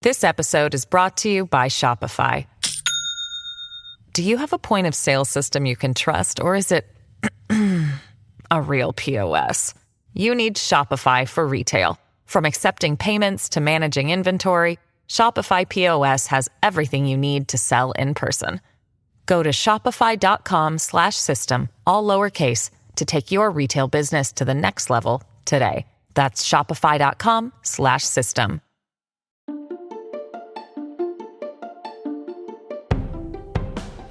This episode is brought to you by Shopify. Do you have a point of sale system you can trust, or is it a real POS? You need Shopify for retail. From accepting payments to managing inventory, Shopify POS has everything you need to sell in person. Go to shopify.com/system, all lowercase, to take your retail business to the next level today. That's shopify.com/system.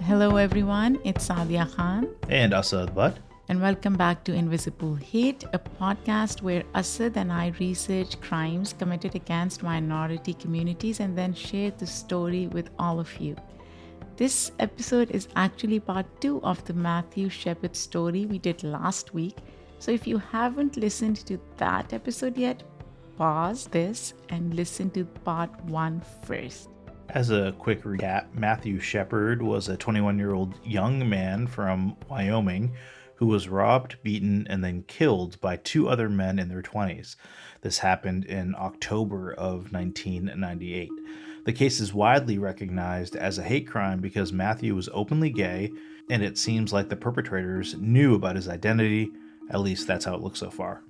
Hello everyone, it's Saadia Khan. And Asad, what? And welcome back to Invisible Hate, a podcast where Asad and I research crimes committed against minority communities and then share the story with all of you. This episode is actually part 2 of the Matthew Shepard story we did last week. So if you haven't listened to that episode yet, pause this and listen to part 1 first. As a quick recap, Matthew Shepard was a 21-year-old young man from Wyoming who was robbed, beaten, and then killed by 2 other men in their 20s. This happened in October of 1998. The case is widely recognized as a hate crime because Matthew was openly gay, and it seems like the perpetrators knew about his identity. At least that's how it looks so far.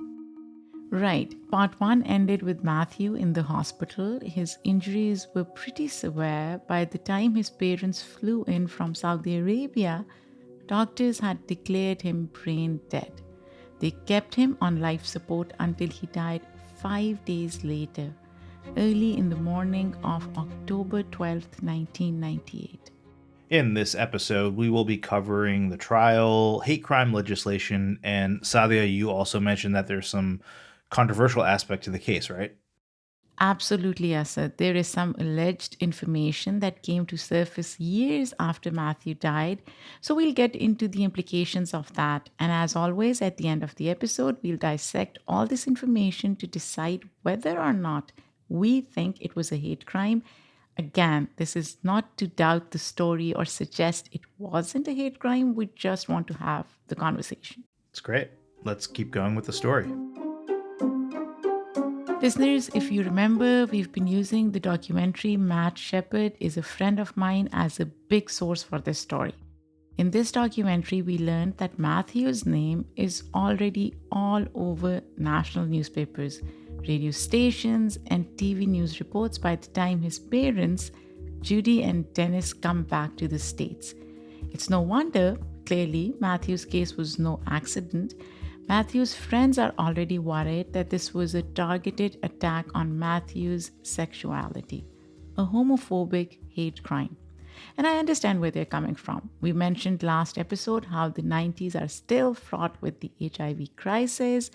Right. Part 1 ended with Matthew in the hospital. His injuries were pretty severe. By the time his parents flew in from Saudi Arabia, doctors had declared him brain dead. They kept him on life support until he died 5 days later, early in the morning of October 12th, 1998. In this episode, we will be covering the trial, hate crime legislation, and Saadia, you also mentioned that there's some controversial aspect to the case, right? Absolutely, Asad. There is some alleged information that came to surface years after Matthew died. So we'll get into the implications of that. And as always, at the end of the episode, we'll dissect all this information to decide whether or not we think it was a hate crime. Again, this is not to doubt the story or suggest it wasn't a hate crime. We just want to have the conversation. It's great. Let's keep going with the story. Listeners, if you remember, we've been using the documentary Matt Shepard is a Friend of Mine as a big source for this story. In this documentary, we learned that Matthew's name is already all over national newspapers, radio stations, and TV news reports by the time his parents, Judy and Dennis, come back to the States. It's no wonder, clearly, Matthew's case was no accident. Matthew's friends are already worried that this was a targeted attack on Matthew's sexuality, a homophobic hate crime. And I understand where they're coming from. We mentioned last episode how the 90s are still fraught with the HIV crisis,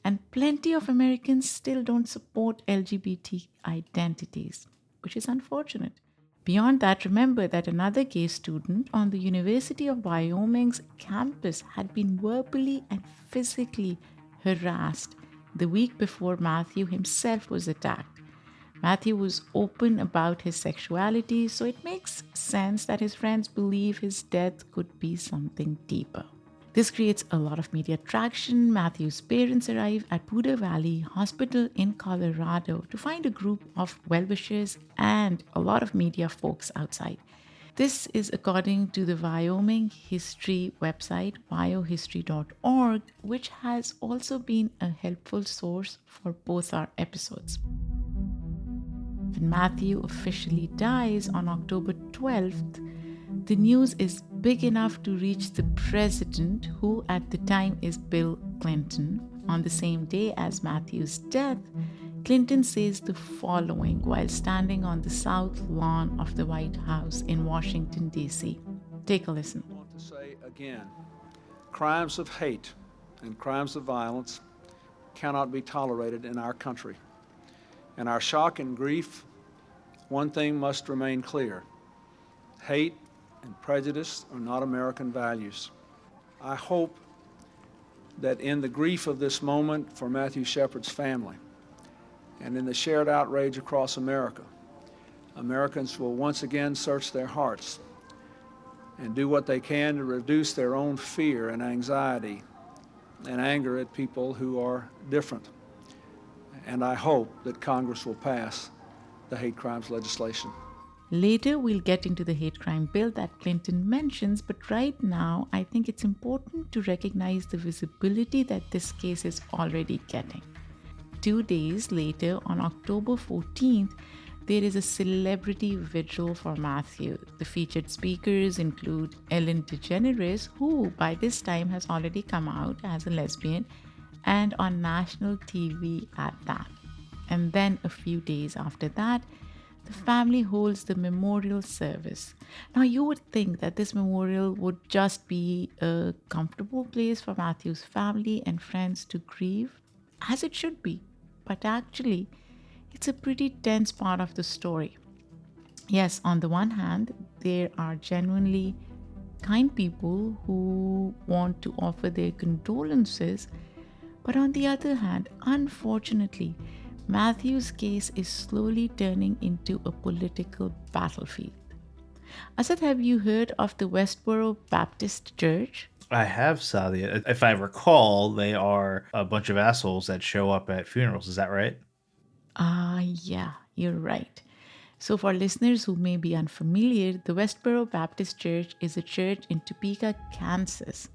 and plenty of Americans still don't support LGBT identities, which is unfortunate. Beyond that, remember that another gay student on the University of Wyoming's campus had been verbally and physically harassed the week before Matthew himself was attacked. Matthew was open about his sexuality, so it makes sense that his friends believe his death could be something deeper. This creates a lot of media traction. Matthew's parents arrive at Poudre Valley Hospital in Colorado to find a group of well-wishers and a lot of media folks outside. This is according to the Wyoming history website, wyohistory.org, which has also been a helpful source for both our episodes. When Matthew officially dies on October 12th, the news is big enough to reach the president, who at the time is Bill Clinton. On the same day as Matthew's death, Clinton says the following while standing on the south lawn of the White House in Washington, D.C. Take a listen. I want to say again, crimes of hate and crimes of violence cannot be tolerated in our country. In our shock and grief, one thing must remain clear. Hate and prejudice are not American values. I hope that in the grief of this moment for Matthew Shepard's family and in the shared outrage across America, Americans will once again search their hearts and do what they can to reduce their own fear and anxiety and anger at people who are different. And I hope that Congress will pass the hate crimes legislation. Later, we'll get into the hate crime bill that Clinton mentions, but right now, I think it's important to recognize the visibility that this case is already getting. 2 days later, on October 14th, there is a celebrity vigil for Matthew. The featured speakers include Ellen DeGeneres, who by this time has already come out as a lesbian and on national TV at that. And then a few days after that, the family holds the memorial service. Now, you would think that this memorial would just be a comfortable place for Matthew's family and friends to grieve, as it should be. But actually, it's a pretty tense part of the story. Yes, on the one hand, there are genuinely kind people who want to offer their condolences, but on the other hand, unfortunately, Matthew's case is slowly turning into a political battlefield. Asad, have you heard of the Westboro Baptist Church? I have, Saadia. If I recall, they are a bunch of assholes that show up at funerals. Is that right? Yeah, you're right. So, for listeners who may be unfamiliar, the Westboro Baptist Church is a church in Topeka, Kansas,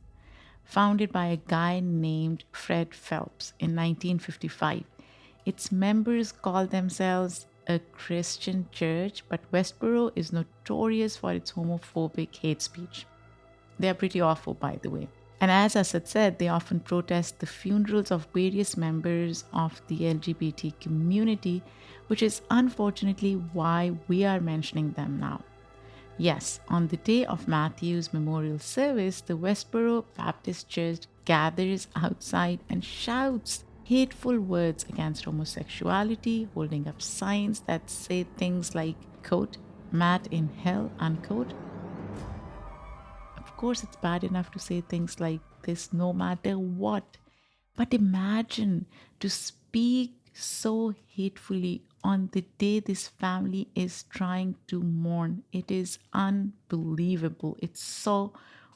founded by a guy named Fred Phelps in 1955. Its members call themselves a Christian church, but Westboro is notorious for its homophobic hate speech. They are pretty awful, by the way. And as Asad said, they often protest the funerals of various members of the LGBT community, which is unfortunately why we are mentioning them now. Yes, on the day of Matthew's memorial service, the Westboro Baptist Church gathers outside and shouts hateful words against homosexuality, holding up signs that say things like, quote, "Matt in hell," unquote. Of course, it's bad enough to say things like this no matter what. But imagine to speak so hatefully on the day this family is trying to mourn. It is unbelievable. It's so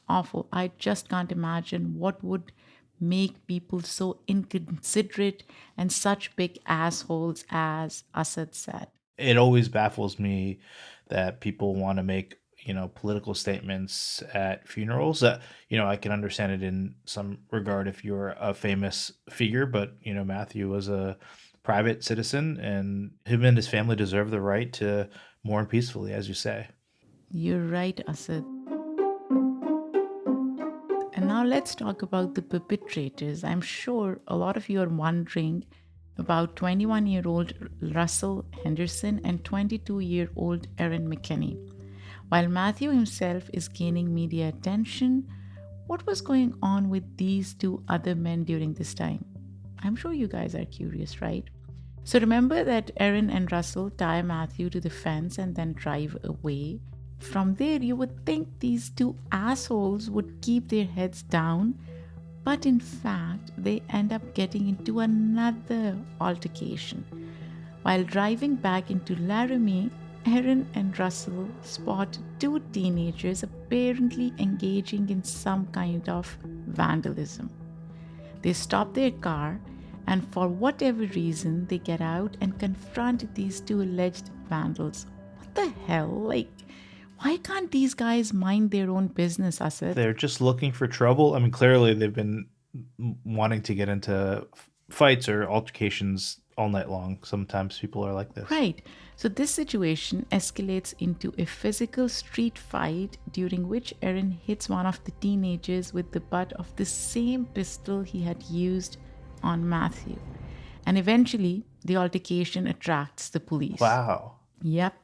awful. I just can't imagine what would make people so inconsiderate and such big assholes, as Asad said. It always baffles me that people want to make, political statements at funerals. I can understand it in some regard if you're a famous figure, but, Matthew was a private citizen and him and his family deserve the right to mourn peacefully, as you say. You're right, Asad. And now let's talk about the perpetrators. I'm sure a lot of you are wondering about 21-year-old Russell Henderson and 22-year-old Erin McKinney. While Matthew himself is gaining media attention, what was going on with these two other men during this time? I'm sure you guys are curious, right? So remember that Erin and Russell tie Matthew to the fence and then drive away. From there, you would think these two assholes would keep their heads down, but in fact, they end up getting into another altercation. While driving back into Laramie, Erin and Russell spot two teenagers apparently engaging in some kind of vandalism. They stop their car, and for whatever reason, they get out and confront these two alleged vandals. What the hell? Why can't these guys mind their own business, Asad? They're just looking for trouble. I mean, clearly they've been wanting to get into fights or altercations all night long. Sometimes people are like this. Right. So this situation escalates into a physical street fight during which Erin hits one of the teenagers with the butt of the same pistol he had used on Matthew. And eventually, the altercation attracts the police. Wow. Yep.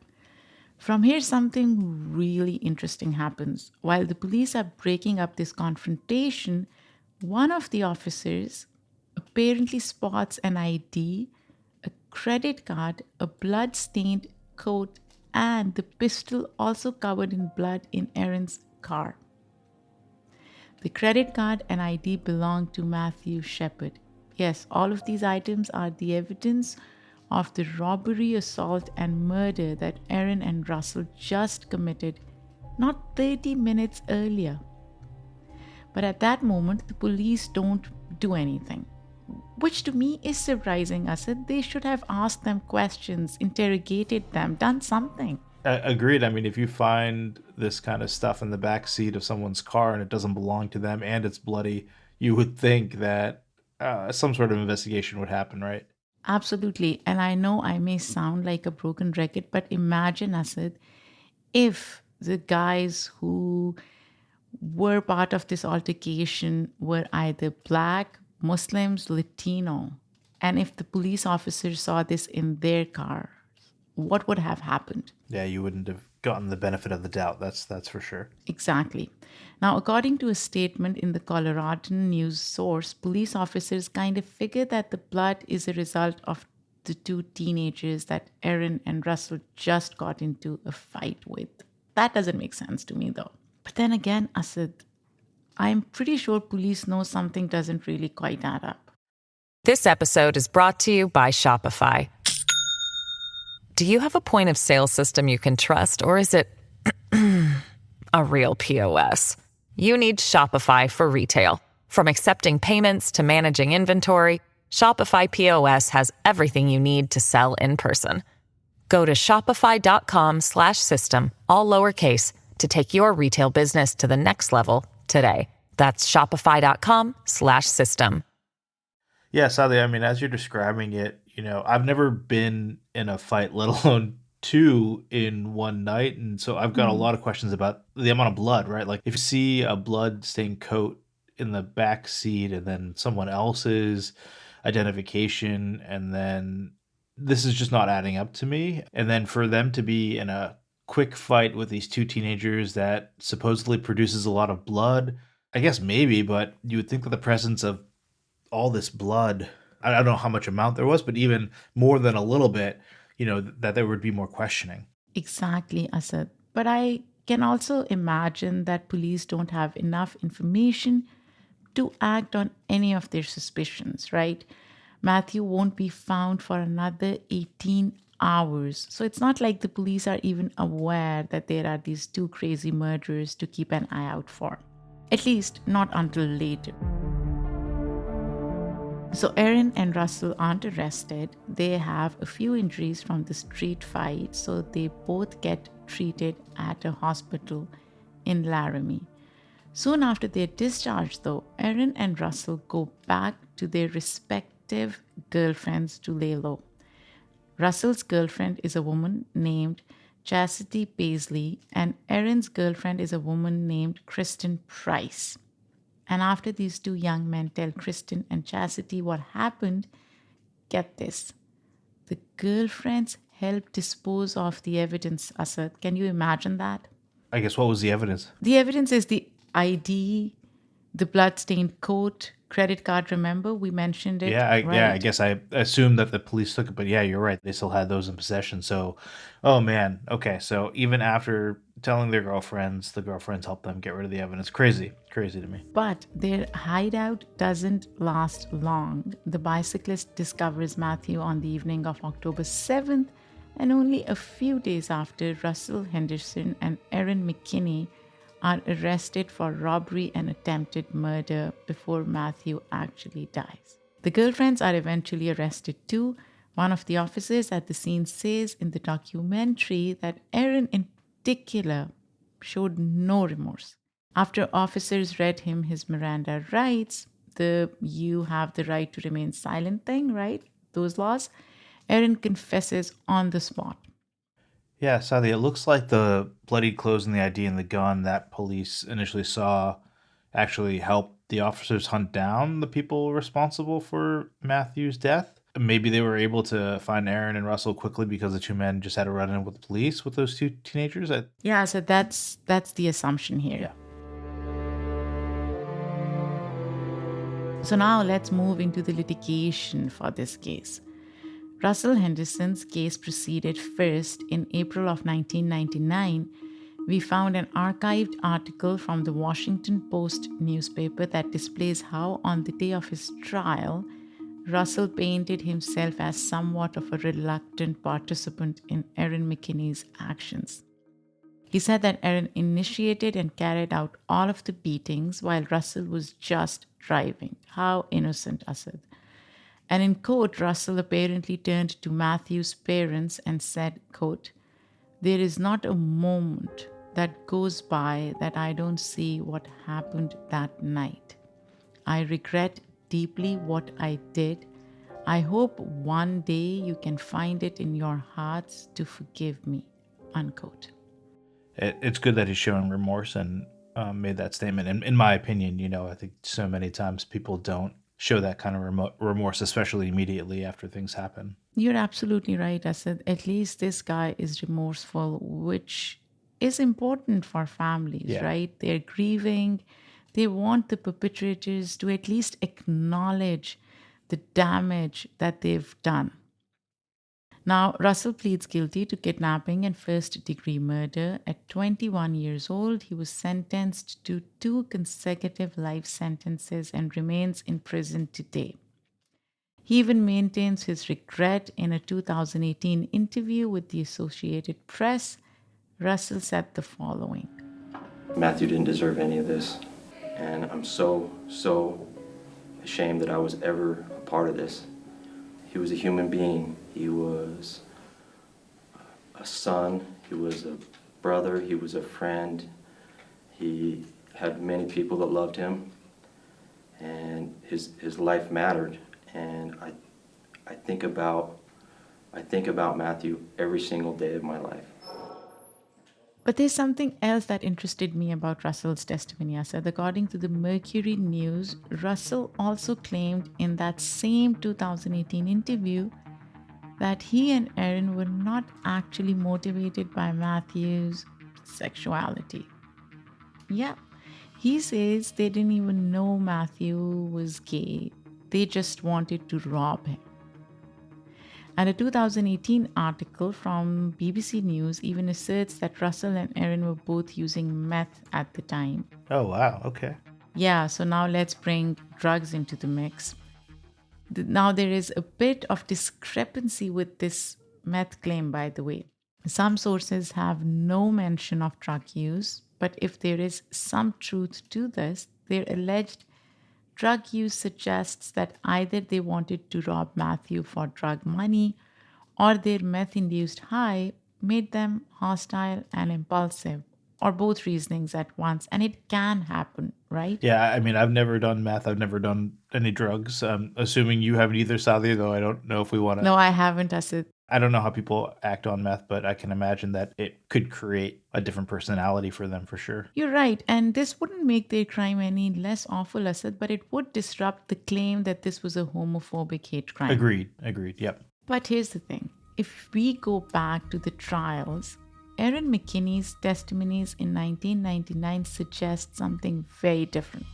From here, something really interesting happens. While the police are breaking up this confrontation, one of the officers apparently spots an ID, a credit card, a blood-stained coat, and the pistol also covered in blood in Erin's car. The credit card and ID belong to Matthew Shepard. Yes, all of these items are the evidence of the robbery, assault, and murder that Erin and Russell just committed not 30 minutes earlier. But at that moment, the police don't do anything. Which to me is surprising, Asad. They should have asked them questions, interrogated them, done something. Agreed. I mean, if you find this kind of stuff in the back seat of someone's car and it doesn't belong to them and it's bloody, you would think that some sort of investigation would happen, right? Absolutely. And I know I may sound like a broken record, but imagine, Asad, if the guys who were part of this altercation were either black, Muslims, Latino, and if the police officers saw this in their car, what would have happened? Yeah, you wouldn't have gotten the benefit of the doubt. That's for sure. Exactly. Now, according to a statement in the Colorado news source, police officers kind of figure that the blood is a result of the two teenagers that Aaron and Russell just got into a fight with. That doesn't make sense to me, though. But then again, Asad, I'm pretty sure police know something doesn't really quite add up. This episode is brought to you by Shopify. Do you have a point of sale system you can trust, or is it a real POS? You need Shopify for retail. From accepting payments to managing inventory, Shopify POS has everything you need to sell in person. Go to shopify.com/system, all lowercase, to take your retail business to the next level today. That's shopify.com/system. Yeah, sadly, I mean, as you're describing it, I've never been in a fight, let alone two in one night. And so I've got a lot of questions about the amount of blood, right? Like if you see a blood-stained coat in the back seat and then someone else's identification, and then this is just not adding up to me. And then for them to be in a quick fight with these two teenagers that supposedly produces a lot of blood, I guess maybe, but you would think that the presence of all this blood, I don't know how much amount there was, but even more than a little bit, that there would be more questioning. Exactly, Asad. But I can also imagine that police don't have enough information to act on any of their suspicions, right? Matthew won't be found for another 18 hours. So it's not like the police are even aware that there are these two crazy murderers to keep an eye out for. At least not until later. So Aaron and Russell aren't arrested. They have a few injuries from the street fight, so they both get treated at a hospital in Laramie. Soon after their discharge, though, Aaron and Russell go back to their respective girlfriends to lay low. Russell's girlfriend is a woman named Chastity Paisley, and Aaron's girlfriend is a woman named Kristen Price. And after these two young men tell Kristen and Chastity what happened, get this. The girlfriends help dispose of the evidence, Asad. Can you imagine that? I guess what was the evidence? The evidence is the ID, the blood-stained coat, credit card. Remember, we mentioned it. Yeah, right? I guess I assumed that the police took it, but yeah, you're right. They still had those in possession. So, oh man. Okay, so even after telling their girlfriends, the girlfriends helped them get rid of the evidence. Crazy to me. But their hideout doesn't last long. The bicyclist discovers Matthew on the evening of October 7th, and only a few days after, Russell Henderson and Aaron McKinney are arrested for robbery and attempted murder before Matthew actually dies. The girlfriends are eventually arrested too. One of the officers at the scene says in the documentary that Aaron in particular showed no remorse. After officers read him his Miranda rights, the "you have the right to remain silent" thing, right? Those laws, Aaron confesses on the spot. Yeah, sadly, it looks like the bloodied clothes and the ID and the gun that police initially saw actually helped the officers hunt down the people responsible for Matthew's death. Maybe they were able to find Aaron and Russell quickly because the two men just had a run-in with the police with those two teenagers. Yeah, so that's the assumption here. Yeah. So now let's move into the litigation for this case. Russell Henderson's case proceeded first in April of 1999. We found an archived article from the Washington Post newspaper that displays how, on the day of his trial, Russell painted himself as somewhat of a reluctant participant in Aaron McKinney's actions. He said that Aaron initiated and carried out all of the beatings while Russell was just driving. How innocent, Asad. And in court, Russell apparently turned to Matthew's parents and said, quote, "There is not a moment that goes by that I don't see what happened that night. I regret deeply what I did. I hope one day you can find it in your hearts to forgive me," unquote. It's good that he's showing remorse and made that statement. And in my opinion, I think so many times people don't show that kind of remorse, especially immediately after things happen. You're absolutely right, Asad. At least this guy is remorseful, which is important for families, Yeah. right? They're grieving. They want the perpetrators to at least acknowledge the damage that they've done. Now, Russell pleads guilty to kidnapping and first degree murder. At 21 years old, he was sentenced to 2 consecutive life sentences and remains in prison today. He even maintains his regret in a 2018 interview with the Associated Press. Russell said the following: Matthew didn't deserve any of this, and I'm so ashamed that I was ever a part of this. He was a human being. He was a son, he was a brother, he was a friend. He had many people that loved him, and his life mattered. And I think about Matthew every single day of my life. But there's something else that interested me about Russell's testimony, Asad. According to the Mercury News, Russell also claimed in that same 2018 interview that he and Erin were not actually motivated by Matthew's sexuality. Yeah, he says they didn't even know Matthew was gay. They just wanted to rob him. And a 2018 article from BBC News even asserts that Russell and Erin were both using meth at the time. Oh, wow. Okay. Yeah, so now let's bring drugs into the mix. Now there is a bit of discrepancy with this meth claim, by the way. Some sources have no mention of drug use, but if there is some truth to this, their alleged drug use suggests that either they wanted to rob Matthew for drug money or their meth-induced high made them hostile and impulsive, or both reasonings at once. And it can happen, right? Yeah, I mean, I've never done meth. I've never done any drugs. Assuming you haven't either, Saadia, though I don't know if we want to. No, I haven't, Asad. I don't know how people act on meth, but I can imagine that it could create a different personality for them for sure. You're right, and this wouldn't make their crime any less awful, Asad, but it would disrupt the claim that this was a homophobic hate crime. Agreed, yep. But here's the thing. If we go back to the trials, Erin McKinney's testimonies in 1999 suggest something very different.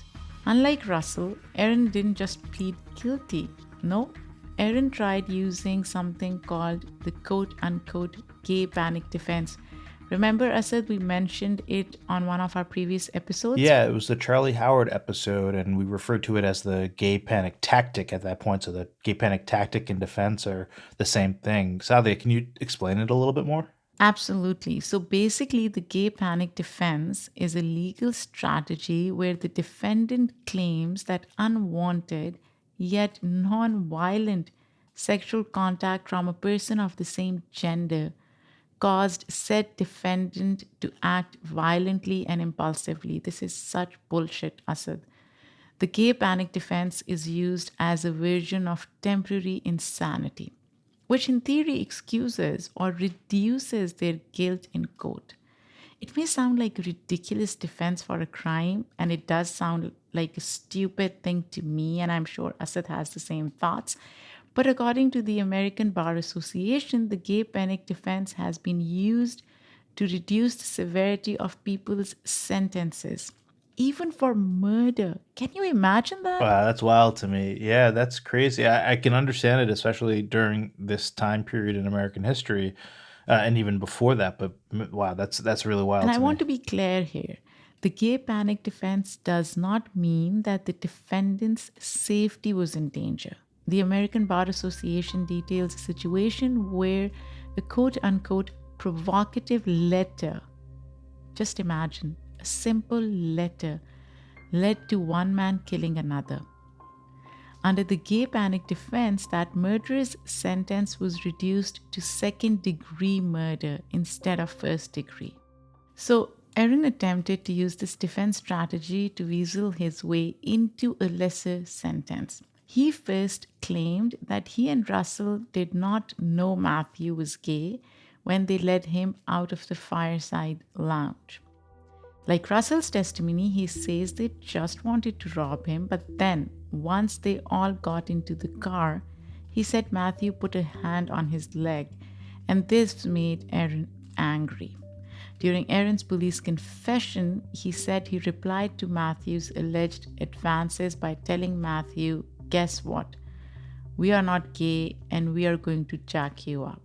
Unlike Russell, Erin didn't just plead guilty. No, Erin tried using something called the quote-unquote gay panic defense. Remember, Asad, we mentioned it on one of our previous episodes? Yeah, it was the Charlie Howard episode, and we referred to it as the gay panic tactic at that point. So the gay panic tactic and defense are the same thing. Saadia, can you explain it a little bit more? Absolutely. So basically, the gay panic defense is a legal strategy where the defendant claims that unwanted yet non-violent sexual contact from a person of the same gender caused said defendant to act violently and impulsively. This is such bullshit, Asad. The gay panic defense is used as a version of temporary insanity, which in theory excuses or reduces their guilt in court. It may sound like a ridiculous defense for a crime, and it does sound like a stupid thing to me, and I'm sure Asad has the same thoughts. But according to the American Bar Association, the gay panic defense has been used to reduce the severity of people's sentences, even for murder. Can you imagine that? Wow, that's wild to me. Yeah, that's crazy. I can understand it, especially during this time period in American history, and even before that. But wow, that's really wild. And I to want me. to be clear here. The gay panic defense does not mean that the defendant's safety was in danger. The American Bar Association details a situation where a quote-unquote provocative letter, just imagine, a simple letter, led to one man killing another. Under the gay panic defense, that murderer's sentence was reduced to second-degree murder instead of first-degree. So Aaron attempted to use this defense strategy to weasel his way into a lesser sentence. He first claimed that he and Russell did not know Matthew was gay when they led him out of the fireside lounge. Like Russell's testimony, he says they just wanted to rob him, but then, once they all got into the car, he said Matthew put a hand on his leg, and this made Aaron angry. During Aaron's police confession, he said he replied to Matthew's alleged advances by telling Matthew, "Guess what? We are not gay and we are going to jack you up."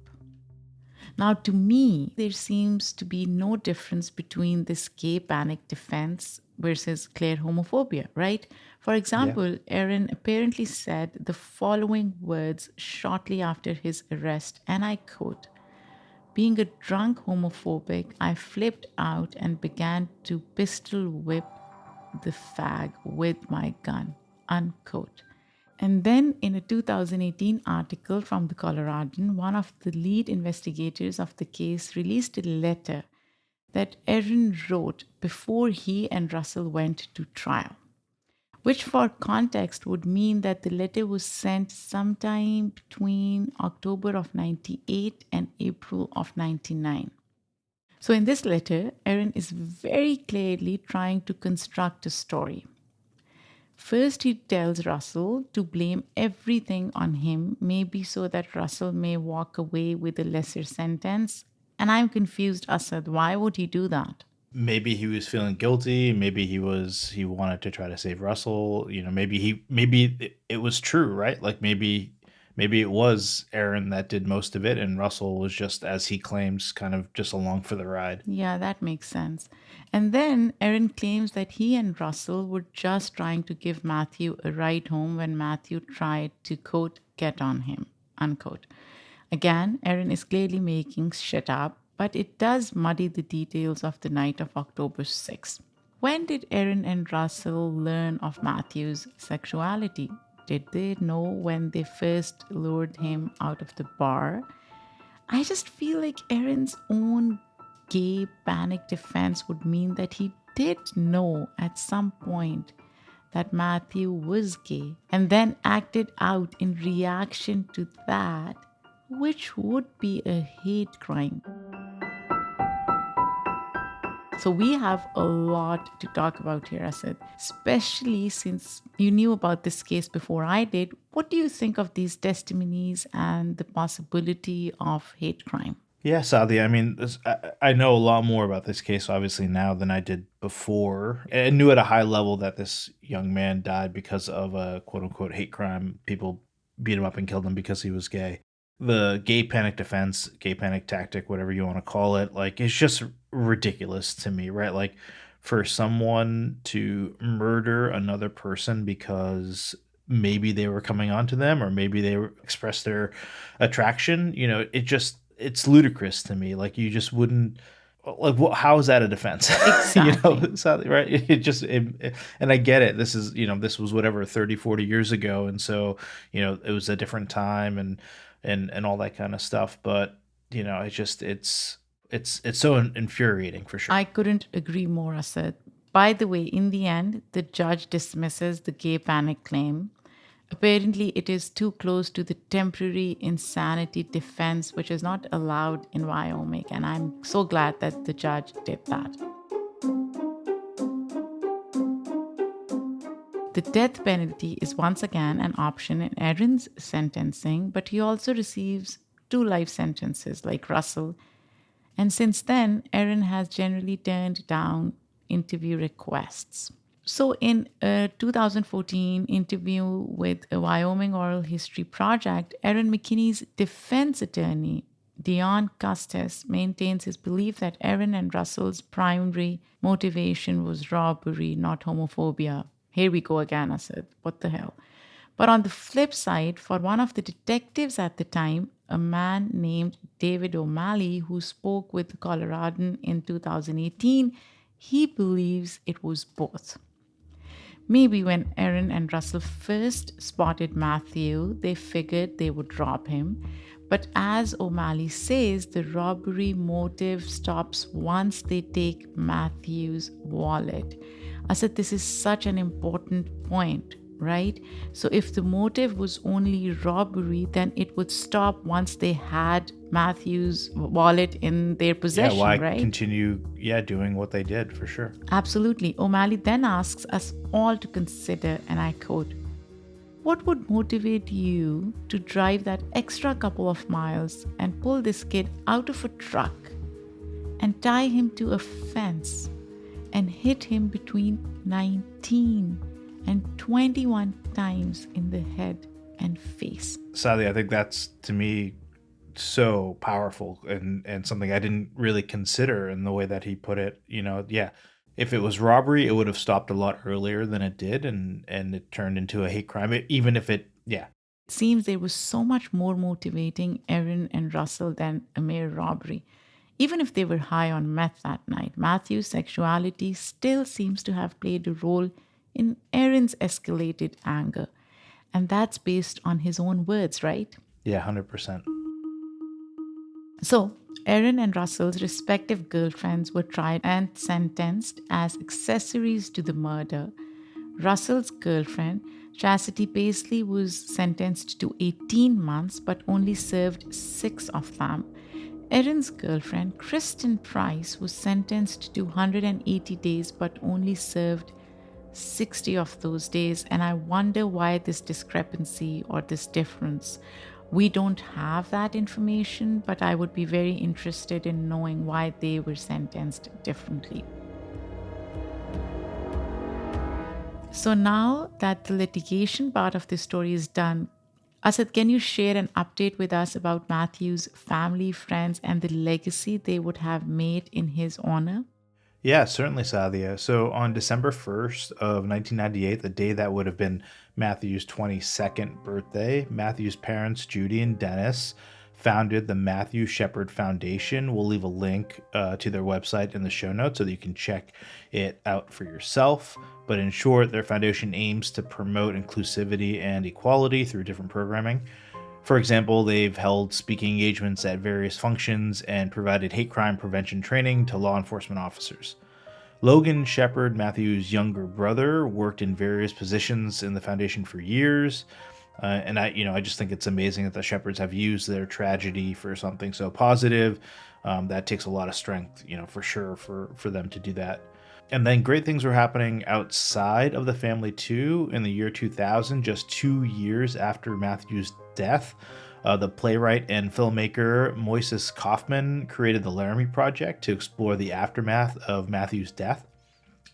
Now, to me, there seems to be no difference between this gay panic defense versus clear homophobia, right? For example, Aaron apparently said the following words shortly after his arrest, and I quote, "Being a drunk homophobic, I flipped out and began to pistol whip the fag with my gun," unquote. And then in a 2018 article from the Coloradan, one of the lead investigators of the case released a letter that Aaron wrote before he and Russell went to trial, which for context would mean that the letter was sent sometime between October of 98 and April of 99. So in this letter, Aaron is very clearly trying to construct a story. First, he tells Russell to blame everything on him, maybe so that Russell may walk away with a lesser sentence. And I'm confused, Asad. Why would he do that? Maybe he was feeling guilty. Maybe he wanted to try to save Russell. Maybe it was true, right? Like maybe it was Aaron that did most of it, and Russell was just, as he claims, kind of just along for the ride. Yeah, that makes sense. And then Aaron claims that he and Russell were just trying to give Matthew a ride home when Matthew tried to, quote, "get on him," unquote. Again, Aaron is clearly making shit up, but it does muddy the details of the night of October 6th. When did Aaron and Russell learn of Matthew's sexuality? Did they know when they first lured him out of the bar? I just feel like Aaron's own gay panic defense would mean that he did know at some point that Matthew was gay and then acted out in reaction to that, which would be a hate crime. So we have a lot to talk about here, Asad, especially since you knew about this case before I did. What do you think of these testimonies and the possibility of hate crime? Yeah, Saadia. I mean, I know a lot more about this case, obviously, now than I did before. I knew at a high level that this young man died because of a quote-unquote hate crime. People beat him up and killed him because he was gay. The gay panic defense, gay panic tactic, whatever you want to call it, like, it's just ridiculous to me, right? Like, for someone to murder another person because maybe they were coming on to them or maybe they expressed their attraction, it's ludicrous to me. Like, you just wouldn't, like, how is that a defense? Exactly. Right? And I get it. This was whatever, 30, 40 years ago. And so, it was a different time and all that kind of stuff. But, it's so infuriating for sure. I couldn't agree more, Asad. By the way, in the end, the judge dismisses the gay panic claim. Apparently, it is too close to the temporary insanity defense, which is not allowed in Wyoming. And I'm so glad that the judge did that. The death penalty is once again an option in Aaron's sentencing, but he also receives 2 life sentences like Russell. And since then, Aaron has generally turned down interview requests. So in a 2014 interview with a Wyoming Oral History Project, Aaron McKinney's defense attorney, Dion Custis, maintains his belief that Aaron and Russell's primary motivation was robbery, not homophobia. Here we go again, Asad. What the hell? But on the flip side, for one of the detectives at the time, a man named David O'Malley, who spoke with the Coloradan in 2018, he believes it was both. Maybe when Aaron and Russell first spotted Matthew, they figured they would rob him. But as O'Malley says, the robbery motive stops once they take Matthew's wallet. Asad, this is such an important point, right? So if the motive was only robbery, then it would stop once they had Matthew's wallet in their possession, why right? continue doing what they did, for sure. Absolutely. O'Malley then asks us all to consider, and I quote, "What would motivate you to drive that extra couple of miles and pull this kid out of a truck and tie him to a fence and hit him between 19 and 21 times in the head and face?" Sadly, I think that's, to me, so powerful and something I didn't really consider in the way that he put it. If it was robbery, it would have stopped a lot earlier than it did, and it turned into a hate crime, even if it. It seems there was so much more motivating Aaron and Russell than a mere robbery. Even if they were high on meth that night, Matthew's sexuality still seems to have played a role in Aaron's escalated anger. And that's based on his own words, right? Yeah, 100%. So, Aaron and Russell's respective girlfriends were tried and sentenced as accessories to the murder. Russell's girlfriend, Chastity Paisley, was sentenced to 18 months but only served 6 of them. Aaron's girlfriend, Kristen Price, was sentenced to 180 days but only served 60 of those days. And I wonder why this discrepancy or this difference. We don't have that information, but I would be very interested in knowing why they were sentenced differently. So now that the litigation part of this story is done, Asad, can you share an update with us about Matthew's family, friends, and the legacy they would have made in his honor? Yeah, certainly, Saadia. So on December 1st of 1998, the day that would have been Matthew's 22nd birthday, Matthew's parents, Judy and Dennis, founded the Matthew Shepard Foundation. We'll leave a link to their website in the show notes so that you can check it out for yourself. But in short, their foundation aims to promote inclusivity and equality through different programming. For example, they've held speaking engagements at various functions and provided hate crime prevention training to law enforcement officers. Logan Shepard, Matthew's younger brother, worked in various positions in the foundation for years. And I just think it's amazing that the Shepards have used their tragedy for something so positive. That takes a lot of strength, for sure, for them to do that. And then great things were happening outside of the family too. In the year 2000, just 2 years after Matthew's death, the playwright and filmmaker Moises Kaufman created the Laramie Project to explore the aftermath of Matthew's death.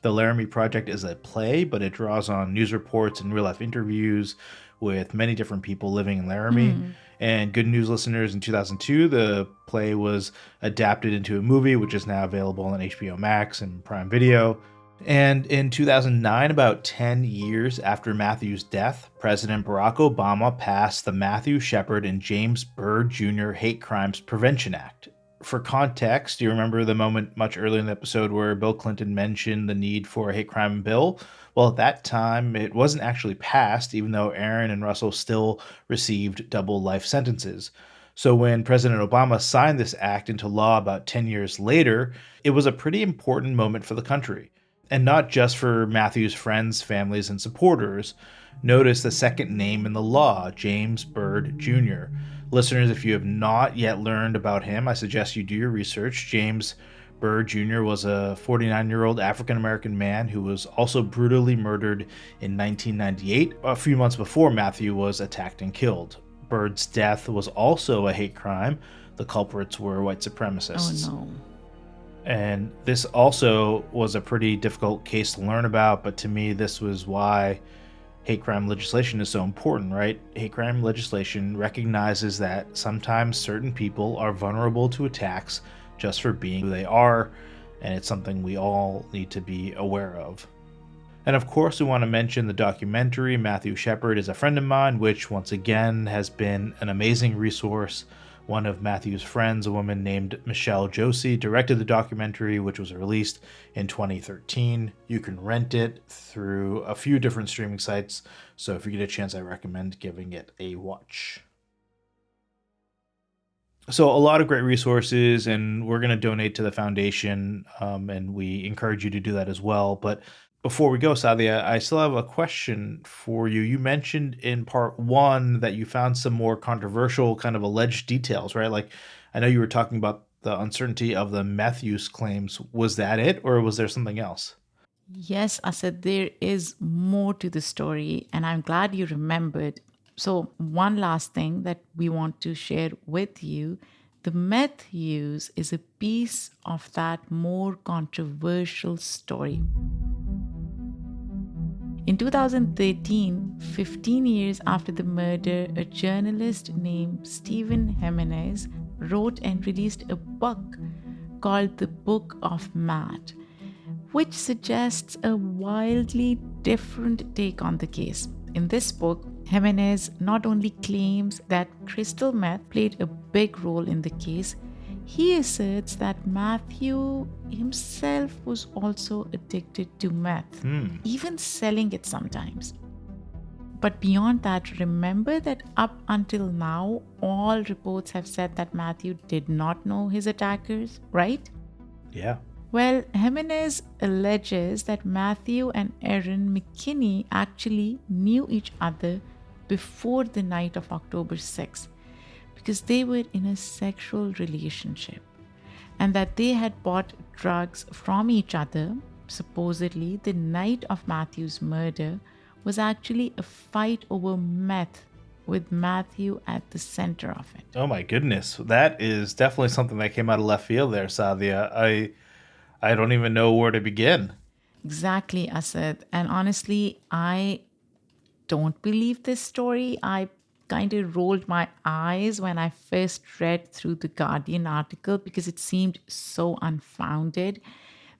The Laramie Project is a play, but it draws on news reports and real-life interviews with many different people living in Laramie. And good news, listeners, in 2002, the play was adapted into a movie, which is now available on HBO Max and Prime Video. And in 2009, about 10 years after Matthew's death, President Barack Obama passed the Matthew Shepard and James Byrd Jr. Hate Crimes Prevention Act. For context, do you remember the moment much earlier in the episode where Bill Clinton mentioned the need for a hate crime bill? Well, at that time, it wasn't actually passed, even though Aaron and Russell still received double life sentences. So when President Obama signed this act into law about 10 years later, it was a pretty important moment for the country. And not just for Matthew's friends, families, and supporters. Notice the second name in the law, James Byrd Jr. Listeners, if you have not yet learned about him, I suggest you do your research. James Byrd Jr. was a 49-year-old African-American man who was also brutally murdered in 1998, a few months before Matthew was attacked and killed. Byrd's death was also a hate crime. The culprits were white supremacists. Oh, no. And this also was a pretty difficult case to learn about, but to me, this was why hate crime legislation is so important, right? Hate crime legislation recognizes that sometimes certain people are vulnerable to attacks just for being who they are, and it's something we all need to be aware of. And of course, we want to mention the documentary Matthew Shepard is a Friend of Mine, which once again has been an amazing resource, One of Matthew's friends, a woman named Michelle Josie, directed the documentary, which was released in 2013. You can rent it through a few different streaming sites, so if you get a chance, I recommend giving it a watch. So a lot of great resources, and we're going to donate to the foundation, and we encourage you to do that as well. But before we go, Saadia, I still have a question for you. You mentioned in part one that you found some more controversial kind of alleged details, right? Like, I know you were talking about the uncertainty of the meth use claims. Was that it, or was there something else? Yes, Asad, there is more to the story, and I'm glad you remembered. So, one last thing that we want to share with you, the meth use is a piece of that more controversial story. In 2013, 15 years after the murder, a journalist named Stephen Jimenez wrote and released a book called The Book of Matt, which suggests a wildly different take on the case. In this book, Jimenez not only claims that crystal meth played a big role in the case, he asserts that Matthew himself was also addicted to meth, even selling it sometimes. But beyond that, remember that up until now, all reports have said that Matthew did not know his attackers, right? Yeah. Well, Jimenez alleges that Matthew and Erin McKinney actually knew each other before the night of October 6th because they were in a sexual relationship and that they had bought drugs from each other. Supposedly, the night of Matthew's murder was actually a fight over meth with Matthew at the center of it. Oh my goodness. That is definitely something that came out of left field there, Saadia. I don't even know where to begin. Exactly, Asad. And honestly, I don't believe this story. I kind of rolled my eyes when I first read through the Guardian article because it seemed so unfounded.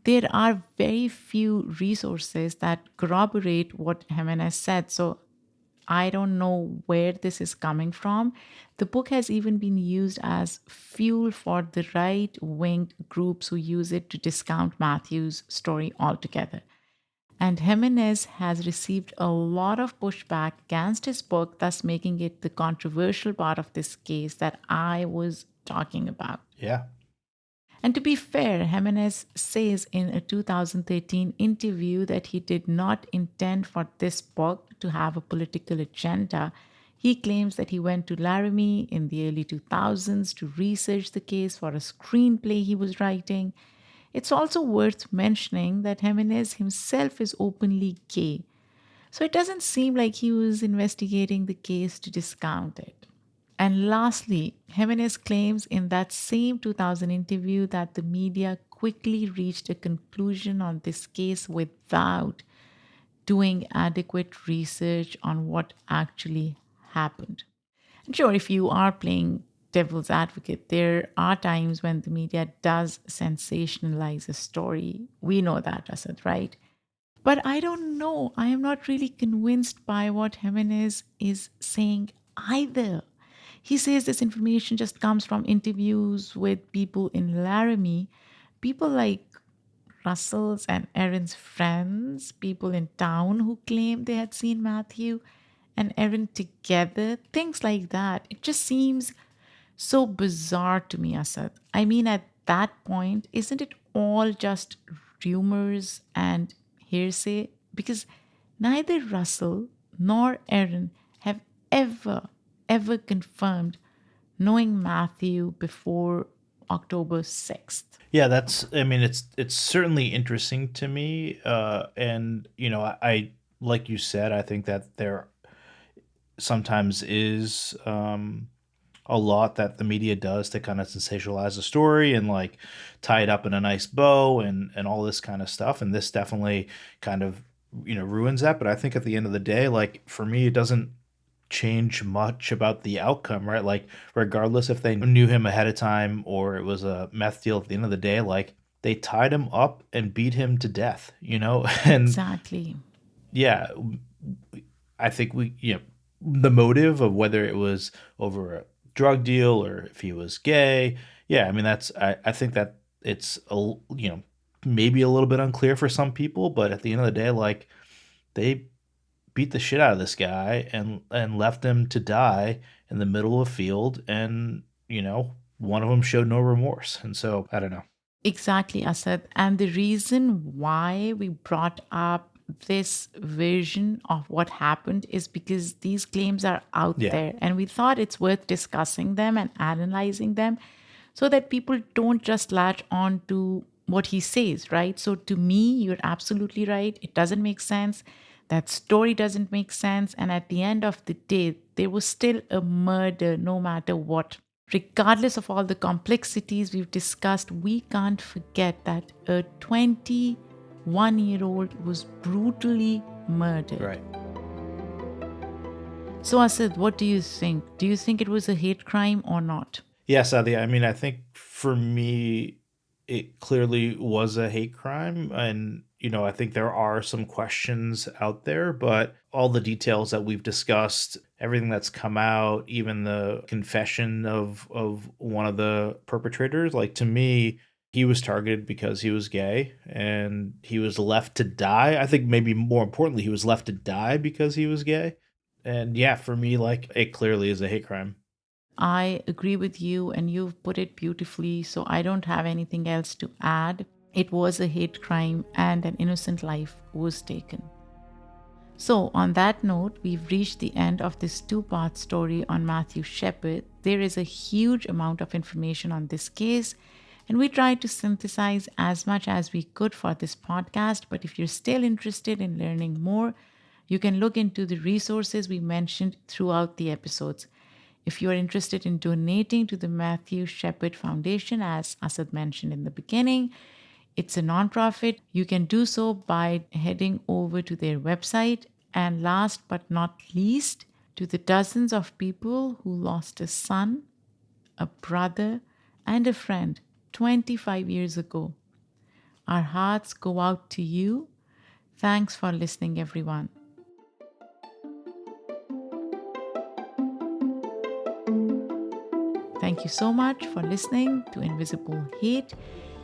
There are very few resources that corroborate what Jimenez said. So I don't know where this is coming from. The book has even been used as fuel for the right winged groups who use it to discount Matthew's story altogether. And Jimenez has received a lot of pushback against his book, thus making it the controversial part of this case that I was talking about. Yeah. And to be fair, Jimenez says in a 2013 interview that he did not intend for this book to have a political agenda. He claims that he went to Laramie in the early 2000s to research the case for a screenplay he was writing. It's also worth mentioning that Jimenez himself is openly gay, so it doesn't seem like he was investigating the case to discount it. And lastly, Jimenez claims in that same 2000 interview that the media quickly reached a conclusion on this case without doing adequate research on what actually happened. And sure, if you are playing devil's advocate, there are times when the media does sensationalize a story. We know that, Asad, right? But I don't know. I am not really convinced by what Jimenez is saying either. He says this information just comes from interviews with people in Laramie, people like Russell's and Erin's friends, people in town who claimed they had seen Matthew and Erin together, things like that. It just seems so bizarre to me, Asad. I mean, at that point, isn't it all just rumors and hearsay? Because neither Russell nor Erin have ever confirmed knowing Matthew before October 6th. Yeah, I mean, it's certainly interesting to me. And, I like you said, I think that there sometimes is a lot that the media does to kind of sensationalize the story and like tie it up in a nice bow and all this kind of stuff. And this definitely kind of, ruins that. But I think at the end of the day, like for me, it doesn't change much about the outcome, right? Like regardless if they knew him ahead of time or it was a meth deal at the end of the day, like they tied him up and beat him to death, and Exactly. yeah, I think the motive of whether it was over a drug deal or if he was gay. Yeah, I mean, I think that it's, maybe a little bit unclear for some people, but at the end of the day, like, they beat the shit out of this guy and left him to die in the middle of a field, and one of them showed no remorse. And so I don't know. Exactly, Asad. And the reason why we brought up this version of what happened is because these claims are out Yeah. there, and we thought it's worth discussing them and analyzing them so that people don't just latch on to what he says, right? So to me, you're absolutely right. It doesn't make sense. That story doesn't make sense. And at the end of the day, there was still a murder no matter what. Regardless of all the complexities we've discussed, we can't forget that a 21-year-old was brutally murdered. Right. So, Asad, what do you think? Do you think it was a hate crime or not? Yes, Adi. I mean, I think for me, it clearly was a hate crime. And, I think there are some questions out there, but all the details that we've discussed, everything that's come out, even the confession of one of the perpetrators, like, to me, he was targeted because he was gay and he was left to die. I think maybe more importantly, he was left to die because he was gay. And yeah, for me, like, it clearly is a hate crime. I agree with you, and you've put it beautifully, so I don't have anything else to add. It was a hate crime, and an innocent life was taken. So, on that note, we've reached the end of this two-part story on Matthew Shepard. There is a huge amount of information on this case, and we tried to synthesize as much as we could for this podcast. But if you're still interested in learning more, you can look into the resources we mentioned throughout the episodes. If you are interested in donating to the Matthew Shepard Foundation, as Asad mentioned in the beginning, it's a nonprofit. You can do so by heading over to their website. And last but not least, to the dozens of people who lost a son, a brother, and a friend 25 years ago. Our hearts go out to you. Thanks for listening, everyone. Thank you so much for listening to Invisible Hate.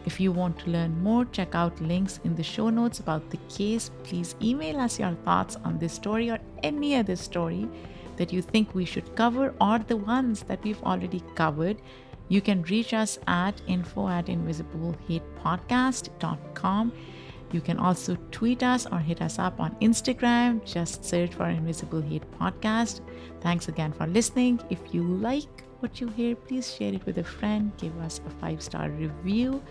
If you want to learn more, check out links in the show notes about the case. Please email us your thoughts on this story or any other story that you think we should cover, or the ones that we've already covered. You can reach us at info@invisiblehatepodcast.com. You can also tweet us or hit us up on Instagram. Just search for Invisible Hate Podcast. Thanks again for listening. If you like what you hear, please share it with a friend. Give us a 5-star review.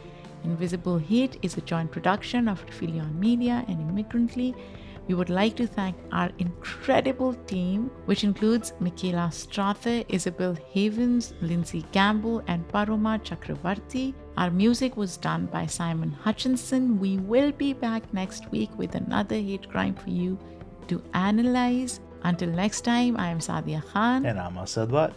Invisible Hate is a joint production of Refilion Media and Immigrantly. We would like to thank our incredible team, which includes Michaela Strother, Isabel Havens, Lindsay Gamble, and Paroma Chakravarti. Our music was done by Simon Hutchinson. We will be back next week with another hate crime for you to analyze. Until next time, I am Saadia Khan. And I'm Asad Butt.